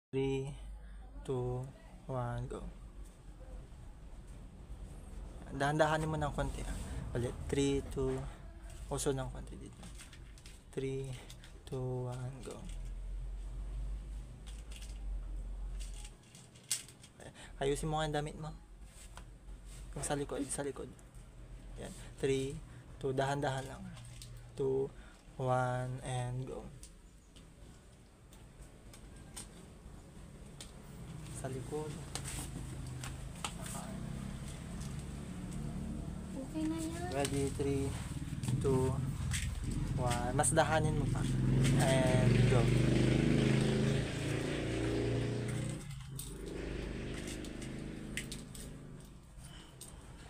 3, 2, 1, go. Dahan-dahanin mo ng konti. Ulit. 3, 2, uso ng konti dito. 3, 2, 1, go. Ayusin mo nga ang damit mo. Yung sa likod, sa likod. Yan. 3, 2, dahan-dahan lang. 2, 1, and go. Sa likod. Okay na yan. Ready, 3, 2, 1. Mas dahanin mo pa. And go.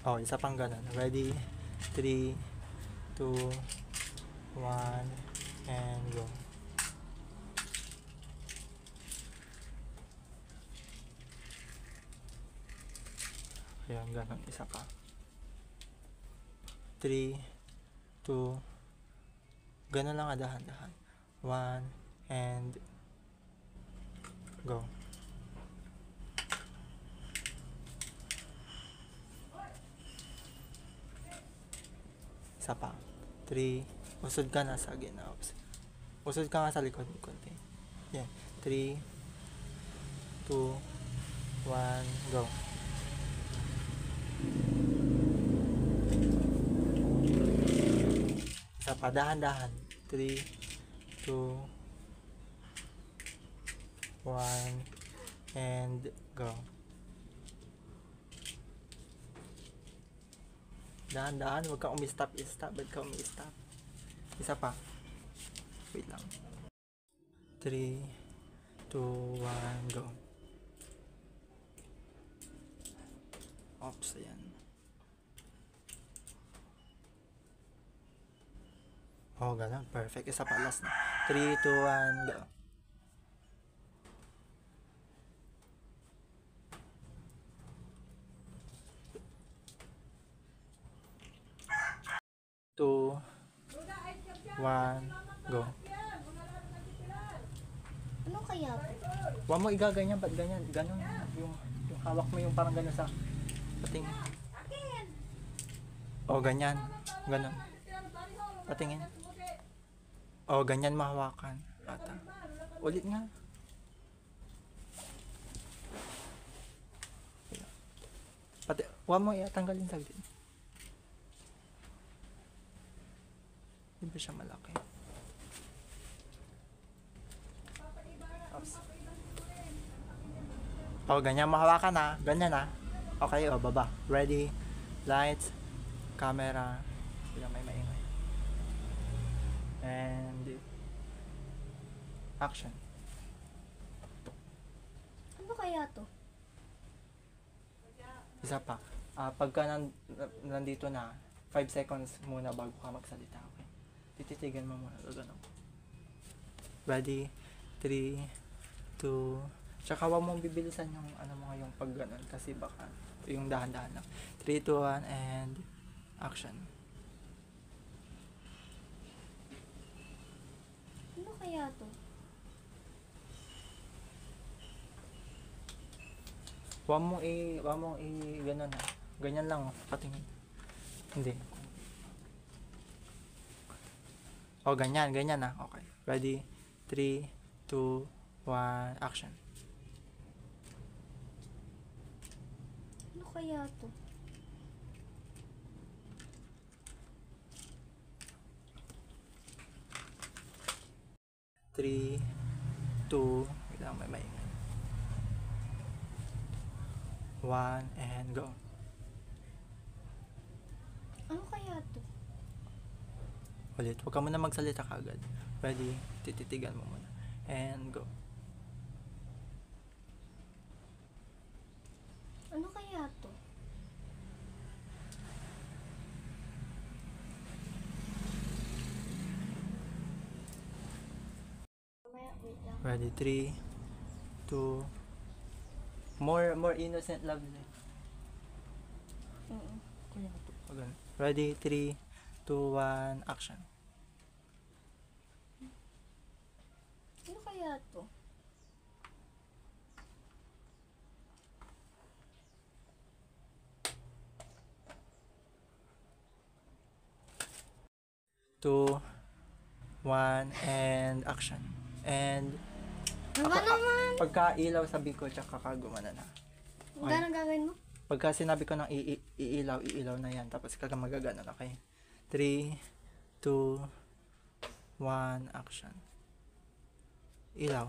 Oh, isa pang ganun. Ready, 3, 2, 1, and go. Ayan, ganun. Isa pa. 3, 2, ganun lang, dahan-dahan. 1, and go. Isa pa. 3, usod ka na sa gina. Usod ka nga sa likod konti. Yan. 3, 2, 1, go. Isa pa, dahan-dahan. 3, 2, 1, and go. Dahan-dahan, huwag kang umi-stop. Ba't ka umi-stop? Isa pa. Wait lang. 3, 2, 1, go. Oops, ayan. Oh, ganun. Perfect. Isa pa, last na. 3, 2, 1, go. Two, 1, go. Ano kaya? Huwag mo igaganyan, ba't ganyan? Ganon. Yung hawak mo yung parang ganon sa pating. O, ganyan. Ganon. Patingin. O, ganyan mahawakan. Ata. Ulit nga. Pati, huwag mo iatanggalin saglit. Hindi ba siya malaki? Oops. O, ganyan mahawakan na. Ganyan na. Okay, o, baba. Ready, lights, camera. Bilang may maingay. And action. Ano kaya to? Isa pa. Pagka nandito na, 5 seconds muna bago ka magsalita. Okay? Tititigan mo muna. Gano'n. Ready, 3, 2, tsaka huwag mong bibilisan yung ano mo yung pag gano'n kasi baka yung dahan-dahan lang. 3, 2, 1, and action. Ano kaya to? Huwag mong gano'n ha. Ganyan lang, oh. Patingin. Hindi. O, ganyan na. Okay. Ready? 3, 2, 1, action. Ano kaya to? Three, two, wait lang, may maingay. 1, and go. Ano kaya to? Ulit, huwag ka muna magsalita kagad. Ready? Tititigan mo muna. And go. Ano kaya to? Mamaya, wait lang. Ready? 3, 2, more innocent love. Ready? 3, 2, 1, action. Ano kaya to? 2, 1, and action. And Ano ba naman? pagka ilaw sabi ko, tsaka ka gumana na. Gano'ng gagawin mo? Pagka sinabi ko ng iilaw, iilaw na yan. Tapos kaka magagano na kayo. 3, 2, 1, action. Ilaw.